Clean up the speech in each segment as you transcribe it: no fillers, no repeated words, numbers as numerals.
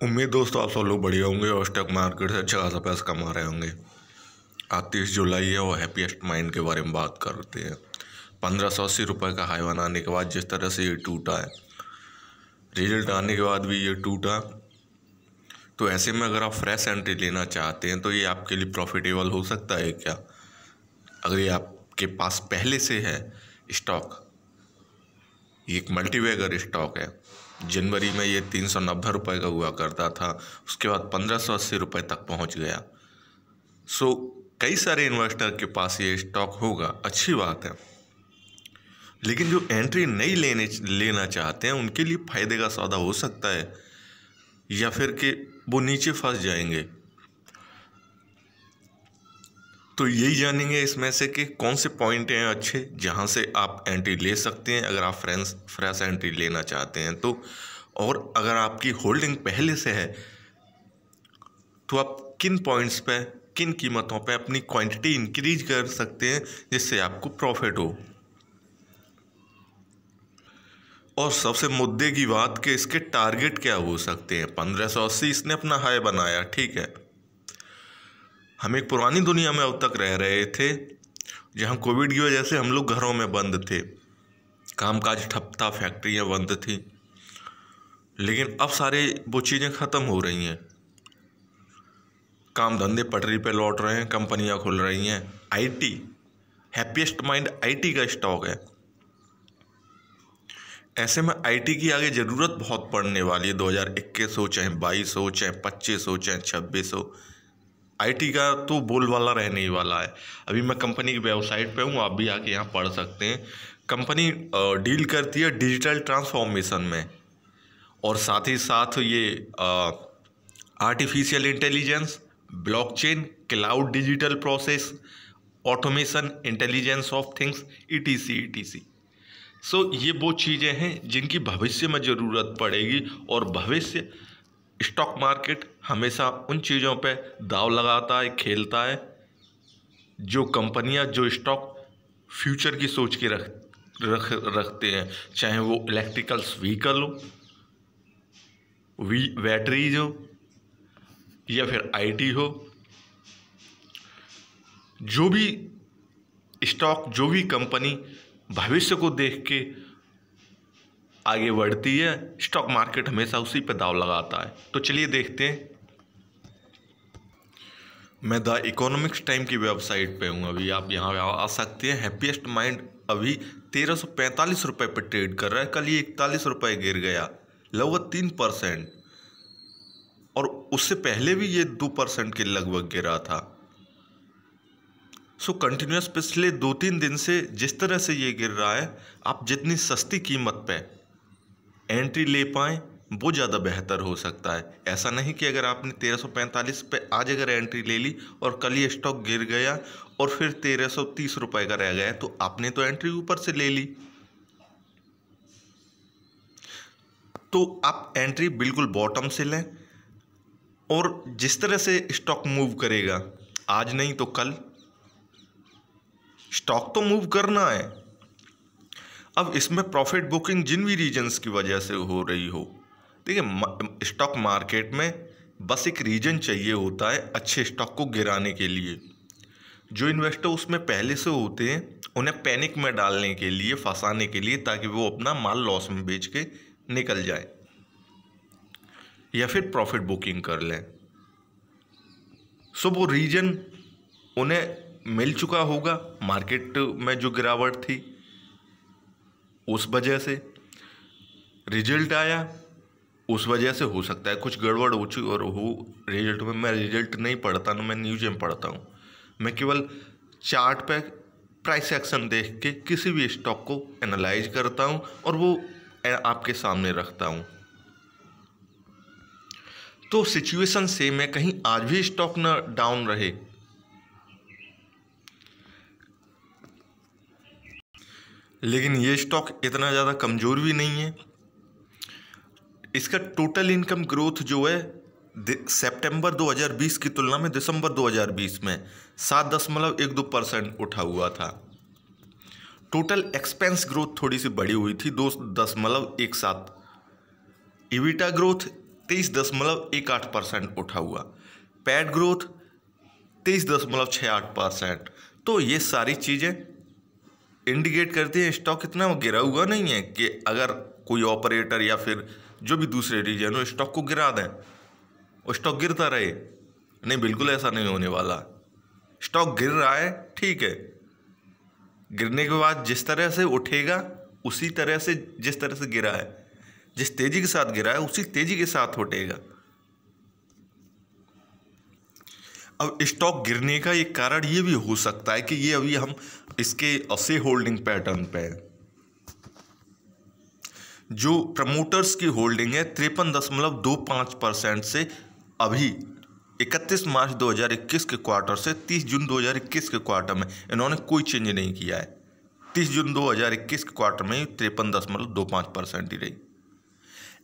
उम्मीद दोस्तों आप सब लोग बढ़िया होंगे और स्टॉक मार्केट से अच्छा खासा पैसा कमा रहे होंगे। आज 30 जुलाई है और हैप्पीएस्ट माइंड के बारे में बात करते हैं। 1580 रुपये का हाई बनाने के बाद जिस तरह से ये टूटा है, रिजल्ट आने के बाद भी ये टूटा। तो ऐसे में अगर आप फ्रेश एंट्री लेना चाहते हैं तो ये आपके लिए प्रॉफिटेबल हो सकता है क्या? अगर ये आपके पास पहले से है स्टॉक, ये एक मल्टीबैगर स्टॉक है। जनवरी में ये 390 रुपये का हुआ करता था, उसके बाद 1580 रुपये तक पहुंच गया। सो कई सारे इन्वेस्टर के पास ये स्टॉक होगा, अच्छी बात है। लेकिन जो एंट्री नहीं लेना चाहते हैं उनके लिए फ़ायदे का सौदा हो सकता है, या फिर कि वो नीचे फंस जाएंगे। तो यही जानेंगे इसमें से कि कौन से पॉइंट हैं अच्छे जहां से आप एंट्री ले सकते हैं अगर आप फ्रेश एंट्री लेना चाहते हैं तो। और अगर आपकी होल्डिंग पहले से है तो आप किन पॉइंट्स पे, किन कीमतों पे अपनी क्वांटिटी इंक्रीज कर सकते हैं जिससे आपको प्रॉफिट हो। और सबसे मुद्दे की बात कि इसके टारगेट क्या हो सकते हैं। 1580 इसने अपना हाई बनाया, ठीक है। हम एक पुरानी दुनिया में अब तक रह रहे थे जहां कोविड की वजह से हम लोग घरों में बंद थे, कामकाज ठप था, फैक्ट्रियां बंद थी। लेकिन अब सारे वो चीज़ें ख़त्म हो रही हैं, काम धंधे पटरी पे लौट रहे हैं, कंपनियां खुल रही हैं। आईटी, हैप्पीएस्ट माइंड आईटी का स्टॉक है। ऐसे में आईटी की आगे ज़रूरत बहुत पड़ने वाली है। 2021 हो, चाहे 22 हो, चाहे 25 हो, चाहे 26 हो, आईटी का तो बोलबाला रहने ही वाला है। अभी मैं कंपनी की वेबसाइट पे हूँ, आप भी आके यहाँ पढ़ सकते हैं। कंपनी डील करती है डिजिटल ट्रांसफॉर्मेशन में, और साथ ही साथ ये artificial intelligence, blockchain, cloud digital process, automation, intelligence of things, ETC। सो ये वो चीज़ें हैं जिनकी भविष्य में ज़रूरत पड़ेगी। और भविष्य स्टॉक मार्केट हमेशा उन चीज़ों पे दांव लगाता है, खेलता है जो कंपनियां, जो स्टॉक फ्यूचर की सोच के रखते हैं। चाहे वो इलेक्ट्रिकल्स व्हीकल हो, बैटरीज हो, या फिर आईटी हो। जो भी स्टॉक, जो भी कंपनी भविष्य को देख के आगे बढ़ती है, स्टॉक मार्केट हमेशा उसी पे दांव लगाता है। तो चलिए देखते हैं। मैं द इकोनॉमिक्स टाइम की वेबसाइट पे हूँ, अभी आप यहाँ आ सकते हैं। हैप्पीएस्ट माइंड अभी 1345 रुपये पर ट्रेड कर रहा है। कल ये 41 रुपये गिर गया, लगभग 3%। और उससे पहले भी ये 2% के लगभग गिरा था। सो कंटिन्यूस पिछले 2-3 दिन से जिस तरह से ये गिर रहा है, आप जितनी सस्ती कीमत पे एंट्री ले पाएँ वो ज़्यादा बेहतर हो सकता है। ऐसा नहीं कि अगर आपने 1345 पे आज अगर एंट्री ले ली और कल ये स्टॉक गिर गया और फिर 1330 रुपये का रह गया तो आपने तो एंट्री ऊपर से ले ली। तो आप एंट्री बिल्कुल बॉटम से लें, और जिस तरह से स्टॉक मूव करेगा, आज नहीं तो कल स्टॉक तो मूव करना है। अब इसमें प्रॉफिट बुकिंग जिन भी रीजन्स की वजह से हो रही हो, देखिए स्टॉक मार्केट में बस एक रीजन चाहिए होता है अच्छे स्टॉक को गिराने के लिए। जो इन्वेस्टर उसमें पहले से होते हैं उन्हें पैनिक में डालने के लिए, फंसाने के लिए, ताकि वो अपना माल लॉस में बेच के निकल जाए या फिर प्रॉफिट बुकिंग कर लें। सो वो रीजन उन्हें मिल चुका होगा। मार्केट में जो गिरावट थी उस वजह से रिजल्ट आया, उस वजह से हो सकता है कुछ गड़बड़ हो चुकी और हो रिजल्ट में। मैं रिजल्ट नहीं पढ़ता ना, मैं न्यूज़ में पढ़ता हूँ। मैं केवल चार्ट पे प्राइस एक्शन देख के किसी भी स्टॉक को एनालाइज करता हूँ और वो आपके सामने रखता हूँ। तो सिचुएशन सेम है, कहीं आज भी स्टॉक ना डाउन रहे। लेकिन ये स्टॉक इतना ज़्यादा कमज़ोर भी नहीं है। इसका टोटल इनकम ग्रोथ जो है सितंबर 2020 की तुलना में दिसंबर 2020 में 7.12% उठा हुआ था। टोटल एक्सपेंस ग्रोथ थोड़ी सी बढ़ी हुई थी, 2.17। ईबिटा ग्रोथ 23.18% उठा हुआ, पैड ग्रोथ 23.68%। तो ये सारी चीज़ें इंडिकेट करती हैं स्टॉक इतना गिरा हुआ नहीं है कि अगर कोई ऑपरेटर या फिर जो भी दूसरे रीजन हो स्टॉक को गिरा दें और स्टॉक गिरता रहे। नहीं, बिल्कुल ऐसा नहीं होने वाला। स्टॉक गिर रहा है, ठीक है, गिरने के बाद जिस तरह से उठेगा उसी तरह से, जिस तरह से गिरा है, जिस तेजी के साथ गिरा है उसी तेजी के साथ उठेगा। अब स्टॉक गिरने का एक कारण ये भी हो सकता है कि ये अभी हम इसके से होल्डिंग पैटर्न पे है। जो प्रमोटर्स की होल्डिंग है 53.25% से अभी 31 मार्च 2021 के क्वार्टर से 30 जून 2021 के क्वार्टर में इन्होंने कोई चेंज नहीं किया है। 30 जून 2021 के क्वार्टर में 53.25% ही रही।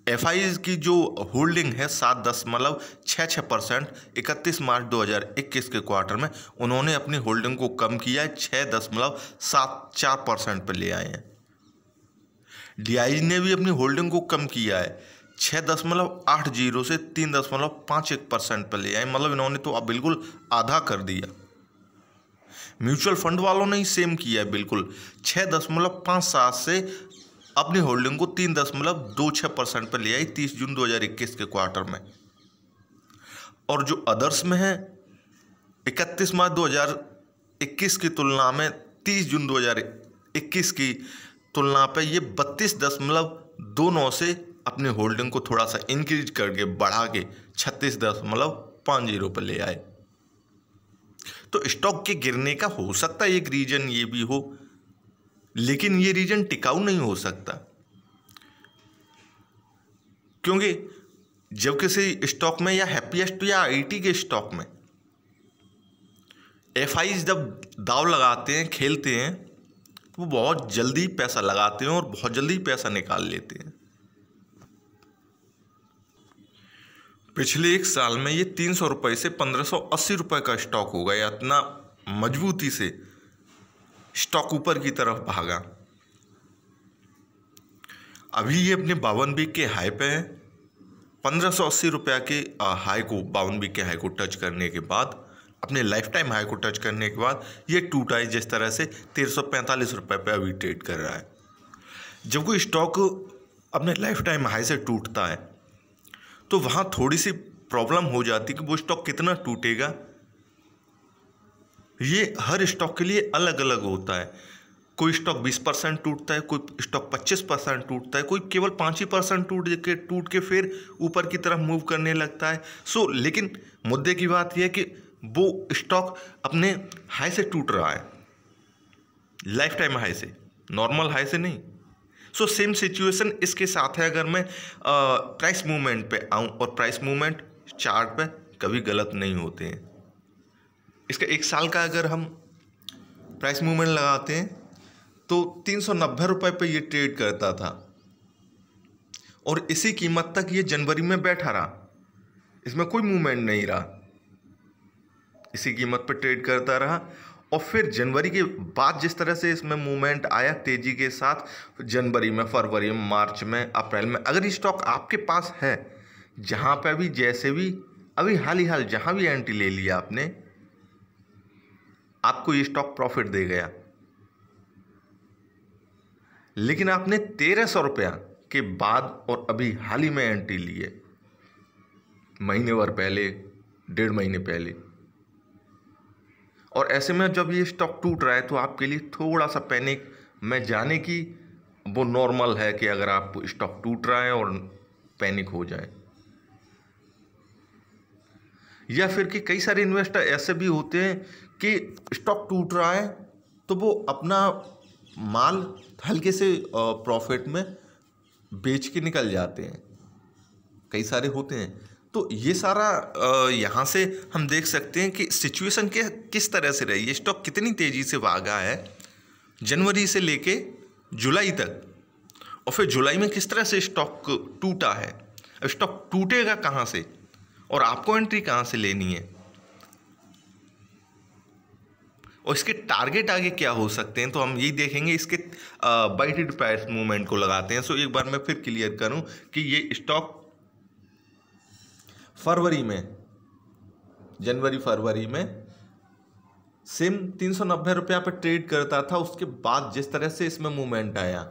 एफआईज की जो होल्डिंग है 7.66%, 31 मार्च 2021 के क्वार्टर में उन्होंने अपनी होल्डिंग को कम किया है, 6.74% पर ले आए हैं। डीआईजी ने भी अपनी होल्डिंग को कम किया है, 6.80 से 3.51% पर ले आए, मतलब इन्होंने तो अब बिल्कुल आधा कर दिया। म्यूचुअल फंड वालों ने ही सेम किया है, बिल्कुल 6.57 से अपनी होल्डिंग को 3.26% पर ले आई 30 जून 2021 के क्वार्टर में। और जो अदर्स में है 31 मार्च 2021 की तुलना में 30 जून 2021 की तुलना पे ये 32.29 से अपने होल्डिंग को थोड़ा सा इंक्रीज करके बढ़ा के 36.50 पर ले आए। तो स्टॉक के गिरने का हो सकता है एक रीजन ये भी हो, लेकिन ये रीजन टिकाऊ नहीं हो सकता, क्योंकि जब किसी स्टॉक में या हैप्पीएस्ट या आईटी के स्टॉक में एफआईज जब दाव लगाते हैं, खेलते हैं, तो वो बहुत जल्दी पैसा लगाते हैं और बहुत जल्दी पैसा निकाल लेते हैं। पिछले एक साल में ये 300 रुपये से 1580 रुपये का स्टॉक हो गया, इतना मजबूती से स्टॉक ऊपर की तरफ भागा। अभी ये अपने 52 वीक के हाई पे है। 1580 रुपये के हाई को, 52 वीक के हाई को टच करने के बाद, अपने लाइफ टाइम हाई को टच करने के बाद ये टूटा है, जिस तरह से 1345 रुपये पे अभी ट्रेड कर रहा है। जब कोई स्टॉक अपने लाइफ टाइम हाई से टूटता है तो वहाँ थोड़ी सी प्रॉब्लम हो जाती है कि वो स्टॉक कितना टूटेगा। ये हर स्टॉक के लिए अलग अलग होता है। कोई स्टॉक 20% टूटता है, कोई स्टॉक 25% टूटता है, कोई केवल 5% टूट के फिर ऊपर की तरफ मूव करने लगता है। लेकिन मुद्दे की बात यह है कि वो स्टॉक अपने हाई से टूट रहा है, लाइफ टाइम हाई से, नॉर्मल हाई से नहीं। सेम सिचुएशन इसके साथ है। अगर मैं प्राइस मूवमेंट पे आऊँ, और प्राइस मूवमेंट चार्ट पे कभी गलत नहीं होते हैं। इसका एक साल का अगर हम प्राइस मूवमेंट लगाते हैं तो 390 रुपये पे ये ट्रेड करता था और इसी कीमत तक ये जनवरी में बैठा रहा, इसमें कोई मूवमेंट नहीं रहा, इसी कीमत पर ट्रेड करता रहा। और फिर जनवरी के बाद जिस तरह से इसमें मूवमेंट आया तेजी के साथ, जनवरी में, फरवरी में, मार्च में, अप्रैल में, अगर ये स्टॉक आपके पास है, जहाँ पे भी जैसे भी अभी हाल ही हाल जहाँ भी एंट्री ले लिया आपने, आपको ये स्टॉक प्रॉफिट दे गया। लेकिन आपने 1300 रुपया के बाद और अभी हाल ही में एंट्री ली है, महीने भर पहले, 1.5 महीने पहले, और ऐसे में जब ये स्टॉक टूट रहा है तो आपके लिए थोड़ा सा पैनिक में जाने की वो नॉर्मल है कि अगर आप स्टॉक टूट रहा है और पैनिक हो जाए। या फिर कि कई सारे इन्वेस्टर ऐसे भी होते हैं कि स्टॉक टूट रहा है तो वो अपना माल हल्के से प्रॉफिट में बेच के निकल जाते हैं, कई सारे होते हैं। तो ये सारा यहाँ से हम देख सकते हैं कि सिचुएशन के किस तरह से रही है, स्टॉक कितनी तेज़ी से भागा है जनवरी से लेके जुलाई तक, और फिर जुलाई में किस तरह से स्टॉक टूटा है। अब स्टॉक टूटेगा कहाँ से और आपको एंट्री कहाँ से लेनी है, और इसके टारगेट आगे क्या हो सकते हैं, तो हम यही देखेंगे। इसके बाइटेड प्राइस मूवमेंट को लगाते हैं। एक बार मैं फिर क्लियर करूं कि ये स्टॉक फरवरी में, जनवरी फरवरी में सिम 390 रुपया पे ट्रेड करता था। उसके बाद जिस तरह से इसमें मूवमेंट आया,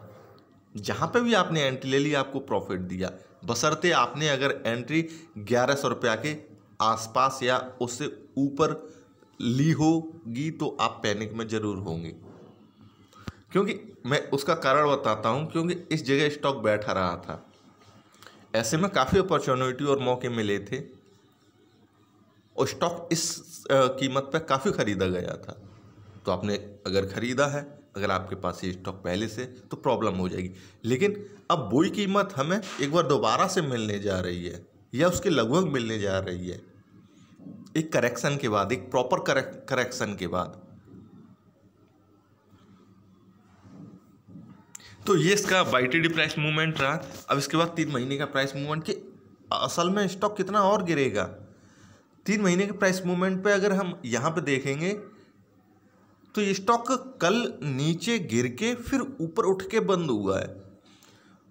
जहाँ पे भी आपने एंट्री ले ली आपको प्रॉफिट दिया, बशर्ते आपने अगर एंट्री 1100 रुपया के आसपास या उससे ऊपर ली होगी तो आप पैनिक में ज़रूर होंगे। क्योंकि मैं उसका कारण बताता हूँ, क्योंकि इस जगह स्टॉक बैठा रहा था, ऐसे में काफ़ी अपॉर्चुनिटी और मौके मिले थे और स्टॉक इस कीमत पे काफ़ी ख़रीदा गया था। तो आपने अगर ख़रीदा है, अगर आपके पास ये स्टॉक पहले से, तो प्रॉब्लम हो जाएगी। लेकिन अब वही कीमत हमें एक बार दोबारा से मिलने जा रही है या उसके लगभग मिलने जा रही है, एक करेक्शन के बाद, एक प्रॉपर करेक्शन के बाद। तो ये इसका YTD प्राइस मूवमेंट रहा। अब इसके बाद 3 महीने का प्राइस मूवमेंट, कि असल में स्टॉक कितना और गिरेगा। 3 महीने के प्राइस मूवमेंट पे अगर हम यहाँ पे देखेंगे तो ये स्टॉक कल नीचे गिर के फिर ऊपर उठ के बंद हुआ है।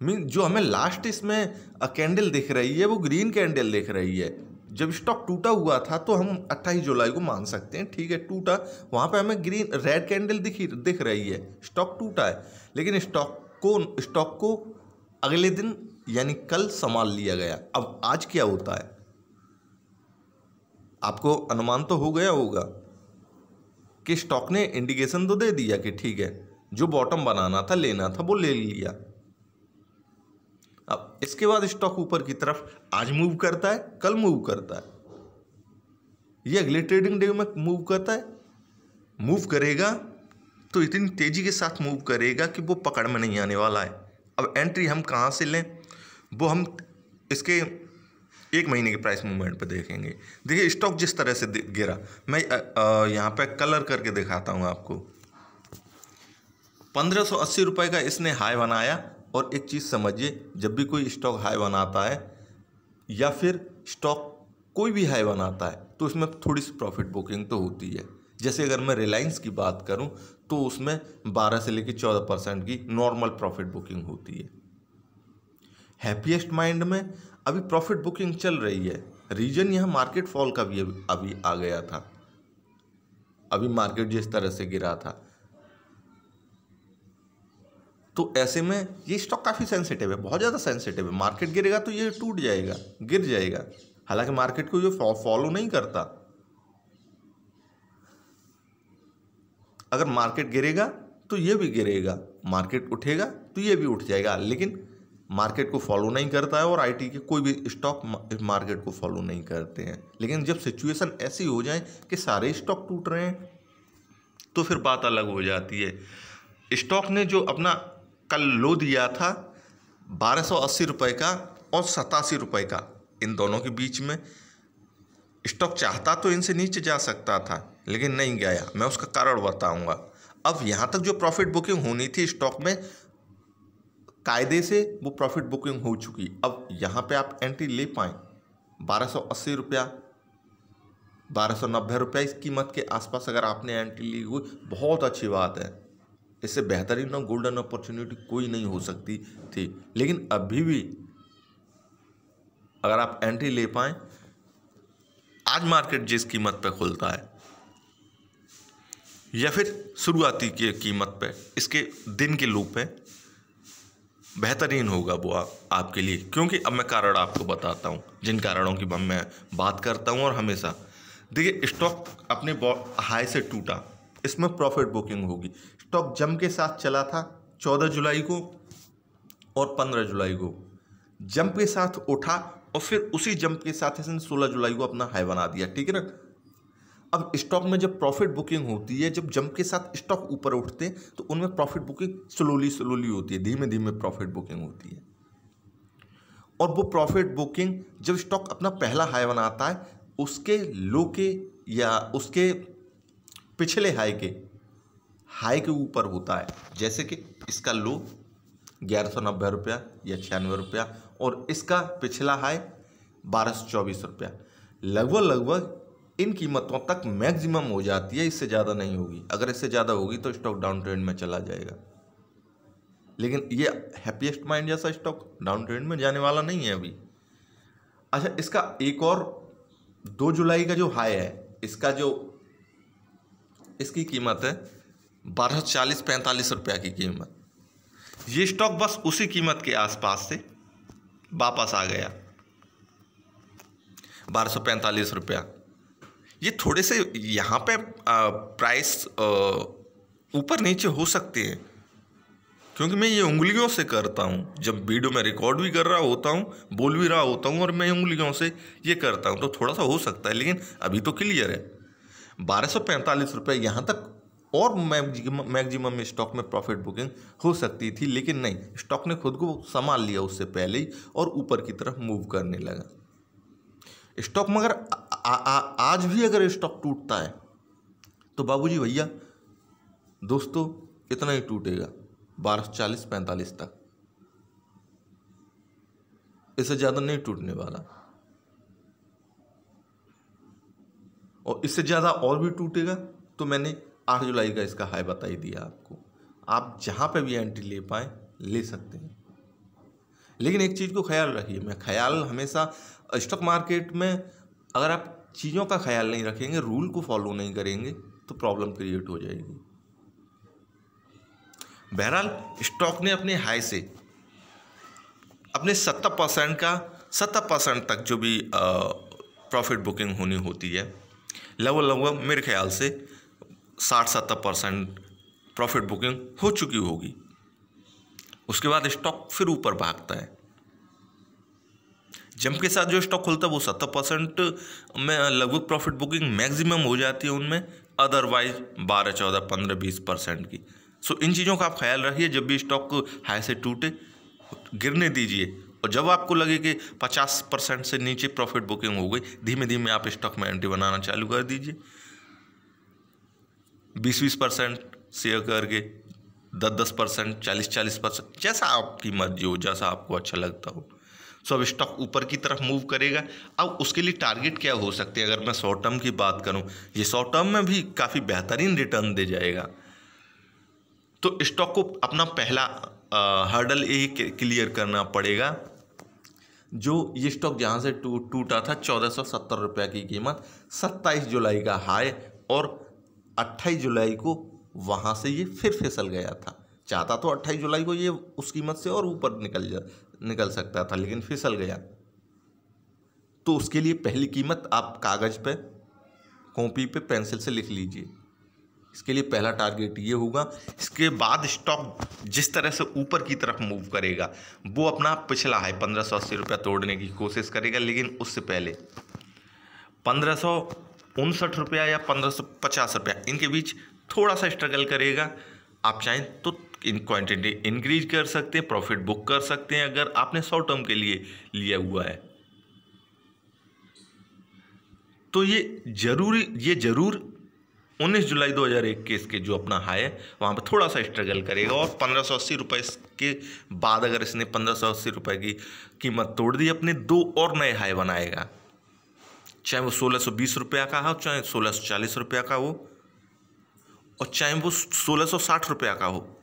मीन जो हमें लास्ट इसमें कैंडल दिख रही है वो ग्रीन कैंडल दिख रही है। जब स्टॉक टूटा हुआ था तो हम 28 जुलाई को मान सकते हैं, ठीक है टूटा, वहाँ पे हमें ग्रीन रेड कैंडल दिख रही है, स्टॉक टूटा है। लेकिन स्टॉक को अगले दिन यानी कल संभाल लिया गया। अब आज क्या होता है आपको अनुमान तो हो गया होगा कि स्टॉक ने इंडिकेशन तो दे दिया कि ठीक है, जो बॉटम बनाना था, लेना था, वो ले लिया। अब इसके बाद स्टॉक ऊपर की तरफ आज मूव करता है, कल मूव करता है, ये अगले ट्रेडिंग डे में मूव करता है। मूव करेगा तो इतनी तेजी के साथ मूव करेगा कि वो पकड़ में नहीं आने वाला है। अब एंट्री हम कहाँ से लें, वो हम इसके 1 महीने के प्राइस मूवमेंट पे देखेंगे। देखिए स्टॉक जिस तरह से गिरा, मैं यहाँ पे कलर करके दिखाता हूँ आपको। 1580 रुपये का इसने हाई बनाया। और एक चीज़ समझिए, जब भी कोई स्टॉक हाई बनाता है या फिर स्टॉक कोई भी हाई बनाता है तो उसमें थोड़ी सी प्रॉफिट बुकिंग तो होती है। जैसे अगर मैं रिलायंस की बात करूं तो उसमें 12 से लेकर 14% की नॉर्मल प्रॉफिट बुकिंग होती है। हैप्पीएस्ट माइंड में अभी प्रॉफिट बुकिंग चल रही है। रीजन यह मार्केट फॉल का भी अभी आ गया था। अभी मार्केट जिस तरह से गिरा था, तो ऐसे में ये स्टॉक काफ़ी सेंसिटिव है, बहुत ज़्यादा सेंसिटिव है। मार्केट गिरेगा तो ये टूट जाएगा, गिर जाएगा। हालांकि मार्केट को ये फॉलो नहीं करता। अगर मार्केट गिरेगा तो ये भी गिरेगा, मार्केट उठेगा तो ये भी उठ जाएगा, लेकिन मार्केट को फॉलो नहीं करता है। और आईटी के कोई भी स्टॉक मार्केट को फॉलो नहीं करते हैं। लेकिन जब सिचुएशन ऐसी हो जाए कि सारे स्टॉक टूट रहे हैं तो फिर बात अलग हो जाती है। स्टॉक ने जो अपना कल लो दिया था 1280 रुपये का और 87 रुपये का, इन दोनों के बीच में स्टॉक चाहता तो इनसे नीचे जा सकता था, लेकिन नहीं गया। मैं उसका कारण बताऊंगा। अब यहाँ तक जो प्रॉफिट बुकिंग होनी थी स्टॉक में, कायदे से वो प्रॉफिट बुकिंग हो चुकी। अब यहाँ पे आप एंट्री ले पाएँ 1280 रुपया, 1290 रुपया इस कीमत के आसपास अगर आपने एंट्री ली हुई, बहुत अच्छी बात है। इससे बेहतरीन और गोल्डन अपॉर्चुनिटी कोई नहीं हो सकती थी। लेकिन अभी भी अगर आप एंट्री ले पाएँ, आज मार्केट जिस कीमत पे खुलता है या फिर शुरुआती की कीमत पे, इसके दिन के लो पे, बेहतरीन होगा वो आपके लिए। क्योंकि अब मैं कारण आपको बताता हूँ, जिन कारणों की मैं बात करता हूँ। और हमेशा देखिए स्टॉक अपने हाई से टूटा, इसमें प्रॉफिट बुकिंग होगी। स्टॉक जंप के साथ चला था 14 जुलाई को और 15 जुलाई को, जंप के साथ उठा और फिर उसी जंप के साथ इसने 16 जुलाई को अपना हाई बना दिया, ठीक है ना। अब स्टॉक में जब प्रॉफिट बुकिंग होती है, जब जंप के साथ स्टॉक ऊपर उठते हैं तो उनमें प्रॉफिट बुकिंग स्लोली होती है, धीमे धीमे प्रॉफिट बुकिंग होती है। और वो प्रॉफिट बुकिंग जब स्टॉक अपना पहला हाई बनाता है, उसके लो के या उसके पिछले हाई के ऊपर होता है। जैसे कि इसका लो 1190 रुपया या 96 रुपया और इसका पिछला हाई 1224 रुपया, लगभग इन कीमतों तक मैक्सिमम हो जाती है। इससे ज़्यादा नहीं होगी। अगर इससे ज़्यादा होगी तो स्टॉक डाउन ट्रेंड में चला जाएगा। लेकिन ये हैप्पीएस्ट माइंड जैसा स्टॉक डाउन ट्रेंड में जाने वाला नहीं है अभी। अच्छा, इसका एक और 2 जुलाई का जो हाई है, इसका जो इसकी कीमत है 1240-45 रुपया की कीमत। ये स्टॉक बस उसी कीमत के आसपास से वापस आ गया 1245 रुपया। ये थोड़े से यहाँ पे प्राइस ऊपर नीचे हो सकते हैं, क्योंकि मैं ये उंगलियों से करता हूँ। जब वीडियो में रिकॉर्ड भी कर रहा होता हूँ, बोल भी रहा होता हूँ, और मैं उंगलियों से ये करता हूँ, तो थोड़ा सा हो सकता है, लेकिन अभी तो क्लियर है 1245 रुपये यहाँ तक। और मैक्सिमम स्टॉक में प्रॉफिट बुकिंग हो सकती थी, लेकिन नहीं, स्टॉक ने खुद को संभाल लिया उससे पहले ही और ऊपर की तरफ मूव करने लगा स्टॉक। मगर आज भी अगर स्टॉक टूटता है तो बाबूजी भैया दोस्तों इतना ही टूटेगा 1240-45 तक, इससे ज़्यादा नहीं टूटने वाला। और इससे ज़्यादा और भी टूटेगा तो मैंने 8 जुलाई का इसका हाई बता ही दिया आपको। आप जहाँ पे भी एंट्री ले पाएँ ले सकते हैं, लेकिन एक चीज़ को ख्याल रखिए। मैं ख्याल हमेशा स्टॉक मार्केट में, अगर आप चीज़ों का ख्याल नहीं रखेंगे, रूल को फॉलो नहीं करेंगे, तो प्रॉब्लम क्रिएट हो जाएगी। बहरहाल स्टॉक ने अपने हाई से अपने 70% तक जो भी प्रॉफिट बुकिंग होनी होती है, लगभग मेरे ख्याल से 60-70% प्रॉफिट बुकिंग हो चुकी होगी। उसके बाद स्टॉक फिर ऊपर भागता है। जंप के साथ जो स्टॉक खुलता है वो 70% में लगभग प्रॉफिट बुकिंग मैक्सिमम हो जाती है उनमें, अदरवाइज 12, 14, 15, 20% की। सो इन चीज़ों का आप ख्याल रखिए। जब भी स्टॉक हाई से टूटे गिरने दीजिए, और जब आपको लगे कि 50% से नीचे प्रॉफिट बुकिंग हो गई, धीमे धीमे आप स्टॉक में एंट्री बनाना चालू कर दीजिए। 20% शेयर करके 10%, 40%, जैसा आपकी मर्जी हो, जैसा आपको अच्छा लगता हो। सो अब स्टॉक ऊपर की तरफ मूव करेगा। अब उसके लिए टारगेट क्या हो सकते हैं? अगर मैं शॉर्ट टर्म की बात करूं, ये शॉर्ट टर्म में भी काफ़ी बेहतरीन रिटर्न दे जाएगा। तो स्टॉक को अपना पहला हर्डल यही क्लियर करना पड़ेगा। जो ये स्टॉक जहाँ से टूटा था 1470 रुपये की कीमत, 27 जुलाई का हाई, और 28 जुलाई को वहाँ से ये फिर फिसल गया था। चाहता तो 28 जुलाई को ये उस कीमत से और ऊपर निकल सकता था, लेकिन फिसल गया। तो उसके लिए पहली कीमत आप कागज़ पे, कॉपी पे, पेंसिल से लिख लीजिए। इसके लिए पहला टारगेट ये होगा। इसके बाद स्टॉक जिस तरह से ऊपर की तरफ मूव करेगा, वो अपना पिछला हाई 1580 रुपया तोड़ने की कोशिश करेगा, लेकिन उससे पहले 1559 रुपया या 1550 रुपया, इनके बीच थोड़ा सा स्ट्रगल करेगा। आप चाहें तो इन क्वांटिटी इंक्रीज कर सकते हैं, प्रॉफिट बुक कर सकते हैं, अगर आपने शॉर्ट टर्म के लिए लिया हुआ है। तो ये जरूर 19 जुलाई 2021 के जो अपना हाई है वहाँ पर थोड़ा सा स्ट्रगल करेगा, और 1580 रुपये के बाद अगर इसने 1580 रुपये की कीमत तोड़ दी, अपने 2 और नए हाई बनाएगा। चाहे वो 1620 रुपया का हो, चाहे 1640 रुपया का हो, और चाहे वो 1660 रुपया का हो।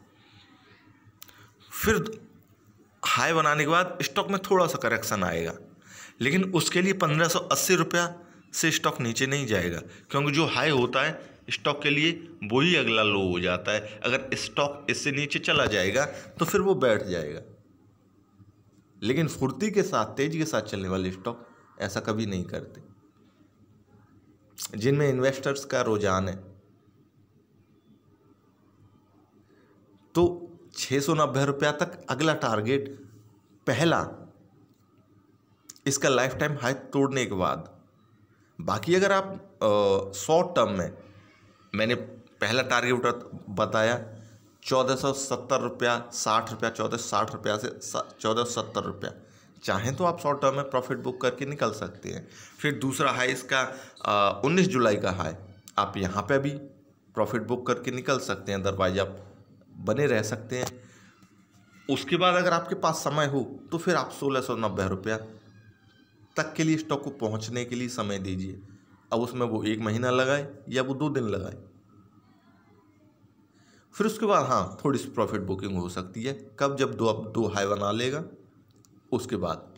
फिर हाई बनाने के बाद स्टॉक में थोड़ा सा करेक्शन आएगा, लेकिन उसके लिए 1580 रुपया से स्टॉक नीचे नहीं जाएगा, क्योंकि जो हाई होता है स्टॉक के लिए वही अगला लो हो जाता है। अगर स्टॉक इससे नीचे चला जाएगा तो फिर वो बैठ जाएगा। लेकिन फुर्ती के साथ, तेजी के साथ चलने वाले स्टॉक ऐसा कभी नहीं करते, जिनमें इन्वेस्टर्स का रुझान है। तो 690 रुपया तक अगला टारगेट पहला, इसका लाइफ टाइम हाई तोड़ने के बाद। बाकी अगर आप शॉर्ट टर्म में, मैंने पहला टारगेट बताया 1470 रुपया, 60 रुपया, 1460 रुपया से 1470 रुपया। चाहें तो आप शॉर्ट टर्म में प्रॉफिट बुक करके निकल सकते हैं। फिर दूसरा हाई इसका 19 जुलाई का हाई, आप यहाँ पे भी प्रॉफिट बुक करके निकल सकते हैं, अदरवाइज आप बने रह सकते हैं। उसके बाद अगर आपके पास समय हो तो फिर आप 1690 रुपया तक के लिए स्टॉक को पहुंचने के लिए समय दीजिए। अब उसमें वो 1 महीना लगाए या वो 2 दिन लगाए। फिर उसके बाद हाँ, थोड़ी सी प्रॉफिट बुकिंग हो सकती है। कब? जब दो हाई बना लेगा, उसके बाद।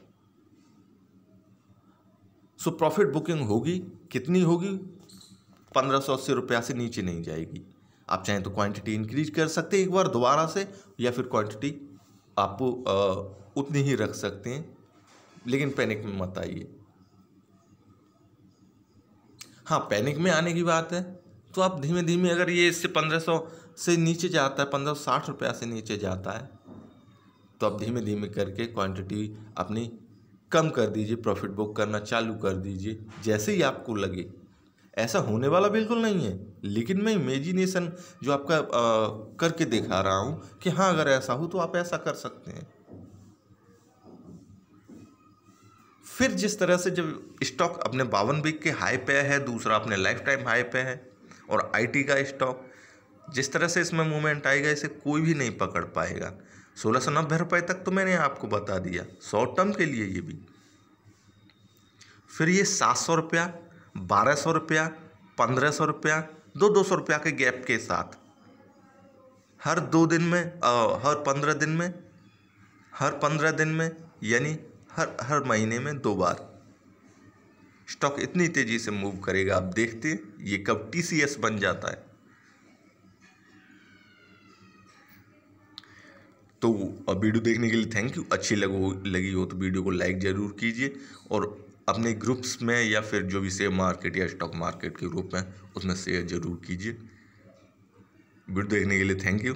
सो प्रॉफिट बुकिंग होगी, कितनी होगी? 1580 रुपया से नीचे नहीं जाएगी। आप चाहें तो क्वांटिटी इंक्रीज कर सकते हैं एक बार दोबारा से, या फिर क्वांटिटी आप उतनी ही रख सकते हैं, लेकिन पैनिक में मत आइए। हाँ, पैनिक में आने की बात है तो आप धीमे धीमे, अगर ये इससे 1500 से नीचे जाता है, 1560 रुपया से नीचे जाता है, तो आप धीमे धीमे करके क्वांटिटी अपनी कम कर दीजिए, प्रॉफिट बुक करना चालू कर दीजिए जैसे ही आपको लगे। ऐसा होने वाला बिल्कुल नहीं है, लेकिन मैं इमेजिनेशन जो आपका करके दिखा रहा हूँ कि हाँ अगर ऐसा हो तो आप ऐसा कर सकते हैं। फिर जिस तरह से जब स्टॉक अपने 52 वीक के हाई पे है, दूसरा अपने लाइफ टाइम हाई पे है, और आईटी का स्टॉक जिस तरह से इसमें मूवमेंट आएगा इसे कोई भी नहीं पकड़ पाएगा। 1690 रुपये तक तो मैंने आपको बता दिया शॉर्ट टर्म के लिए ये भी। फिर ये 700 रुपया, 1200 रुपया, 1500 रुपया, 200 रुपया के गैप के साथ हर 2 दिन में, हर 15 दिन में, हर 15 दिन में, यानी हर महीने में 2 बार स्टॉक इतनी तेजी से मूव करेगा। आप देखते हैं ये कब टीसीएस बन जाता है। तो वीडियो देखने के लिए थैंक यू। अच्छी लगी हो तो वीडियो को लाइक ज़रूर कीजिए, और अपने ग्रुप्स में या फिर जो भी शेयर मार्केट या स्टॉक मार्केट के ग्रुप में उसमें शेयर ज़रूर कीजिए। वीडियो देखने के लिए थैंक यू।